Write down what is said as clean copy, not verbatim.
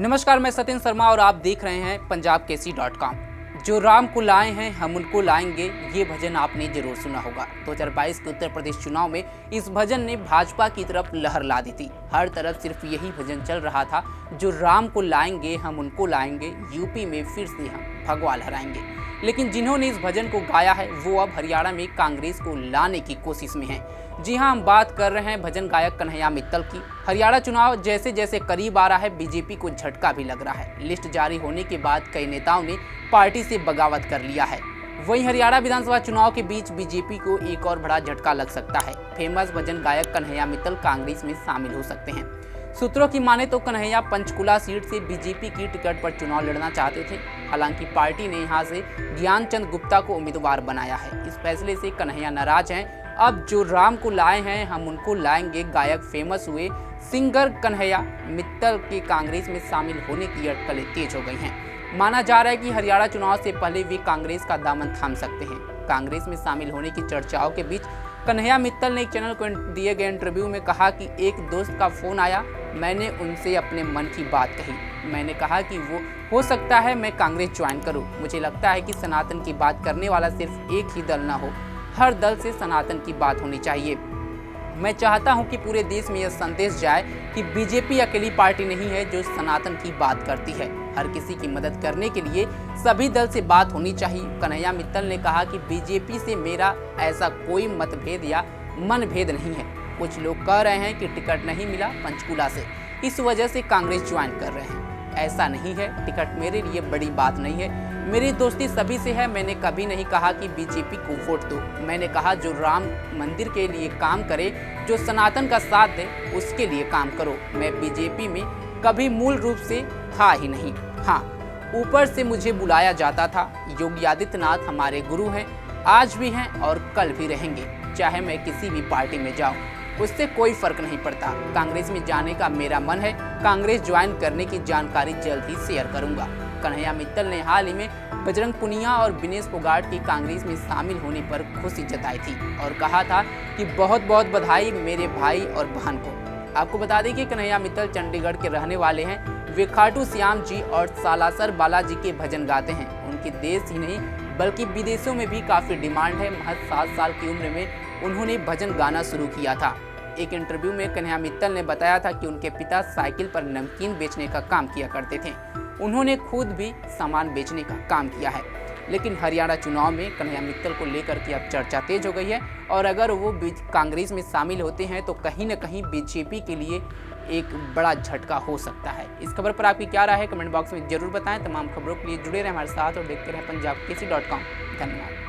नमस्कार, मैं सत्येंद्र शर्मा और आप देख रहे हैं पंजाबकेसरी.com। जो राम को लाए हैं हम उनको लाएंगे, ये भजन आपने जरूर सुना होगा। 2022 के उत्तर प्रदेश चुनाव में इस भजन ने भाजपा की तरफ लहर ला दी थी। हर तरफ सिर्फ यही भजन चल रहा था, जो राम को लाएंगे हम उनको लाएंगे, यूपी में फिर से हम भगवा लहराएंगे। लेकिन जिन्होंने इस भजन को गाया है वो अब हरियाणा में कांग्रेस को लाने की कोशिश में हैं। जी हां, हम बात कर रहे हैं भजन गायक कन्हैया मित्तल की। हरियाणा चुनाव जैसे जैसे करीब आ रहा है, बीजेपी को झटका भी लग रहा है। लिस्ट जारी होने के बाद कई नेताओं ने पार्टी से बगावत कर लिया है। वहीं हरियाणा विधानसभा चुनाव के बीच बीजेपी को एक और बड़ा झटका लग सकता है। फेमस भजन गायक कन्हैया मित्तल कांग्रेस में शामिल हो सकते हैं। सूत्रों की माने तो कन्हैया पंचकुला सीट से बीजेपी की टिकट पर चुनाव लड़ना चाहते थे। हालांकि पार्टी ने यहां से ज्ञानचंद गुप्ता को उम्मीदवार बनाया है। इस फैसले से कन्हैया नाराज हैं। अब जो राम को लाए हैं हम उनको लाएंगे गायक फेमस हुए सिंगर कन्हैया मित्तल के कांग्रेस में शामिल होने की अटकलें तेज हो गई हैं। माना जा रहा है कि हरियाणा चुनाव से पहले वे कांग्रेस का दामन थाम सकते हैं। कांग्रेस में शामिल होने की चर्चाओं के बीच कन्हैया मित्तल ने एक चैनल को दिए गए इंटरव्यू में कहा कि एक दोस्त का फोन आया, मैंने उनसे अपने मन की बात कही। मैंने कहा कि वो हो सकता है मैं कांग्रेस ज्वाइन करूं। मुझे लगता है कि सनातन की बात करने वाला सिर्फ एक ही दल ना हो, हर दल से सनातन की बात होनी चाहिए। मैं चाहता हूं कि पूरे देश में यह संदेश जाए कि बीजेपी अकेली पार्टी नहीं है जो सनातन की बात करती है। हर किसी की मदद करने के लिए सभी दल से बात होनी चाहिए। कन्हैया मित्तल ने कहा कि बीजेपी से मेरा ऐसा कोई मतभेद या मनभेद नहीं है। कुछ लोग कह रहे हैं कि टिकट नहीं मिला पंचकुला से, इस वजह से कांग्रेस ज्वाइन कर रहे हैं। ऐसा नहीं है, टिकट मेरे लिए बड़ी बात नहीं है। मेरी दोस्ती सभी से है। मैंने कभी नहीं कहा कि बीजेपी को वोट दो। मैंने कहा जो राम मंदिर के लिए काम करे, जो सनातन का साथ दे, उसके लिए काम करो। मैं बीजेपी में कभी मूल रूप से था ही नहीं। हाँ, ऊपर से मुझे बुलाया जाता था। योगी आदित्यनाथ हमारे गुरु हैं, आज भी हैं और कल भी रहेंगे। चाहे मैं किसी भी पार्टी में जाऊं, उससे कोई फर्क नहीं पड़ता। कांग्रेस में जाने का मेरा मन है। कांग्रेस ज्वाइन करने की जानकारी जल्द ही शेयर करूंगा। कन्हैया मित्तल ने हाल ही में बजरंग पुनिया और विनेश फोगाट की कांग्रेस में शामिल होने पर खुशी जताई थी और कहा था कि बहुत बहुत बधाई मेरे भाई और बहन को। आपको बता दें कि कन्हैया मित्तल चंडीगढ़ के रहने वाले हैं। वे खाटू श्याम जी और सालासर बालाजी के भजन गाते हैं। उनकी देश ही नहीं बल्कि विदेशों में भी काफ़ी डिमांड है। महज 7 साल की उम्र में उन्होंने भजन गाना शुरू किया था। एक इंटरव्यू में कन्हैया मित्तल ने बताया था कि उनके पिता साइकिल पर नमकीन बेचने का काम किया करते थे। उन्होंने खुद भी सामान बेचने का काम किया है। लेकिन हरियाणा चुनाव में कन्हैया मित्तल को लेकर के अब चर्चा तेज हो गई है और अगर वो कांग्रेस में शामिल होते हैं तो कहीं ना कहीं बीजेपी के लिए एक बड़ा झटका हो सकता है। इस खबर पर आपकी क्या राय है, कमेंट बॉक्स में जरूर बताएं। तमाम खबरों के लिए जुड़े रहें हमारे साथ और देखते रहें पंजाबकेसरी.com। धन्यवाद।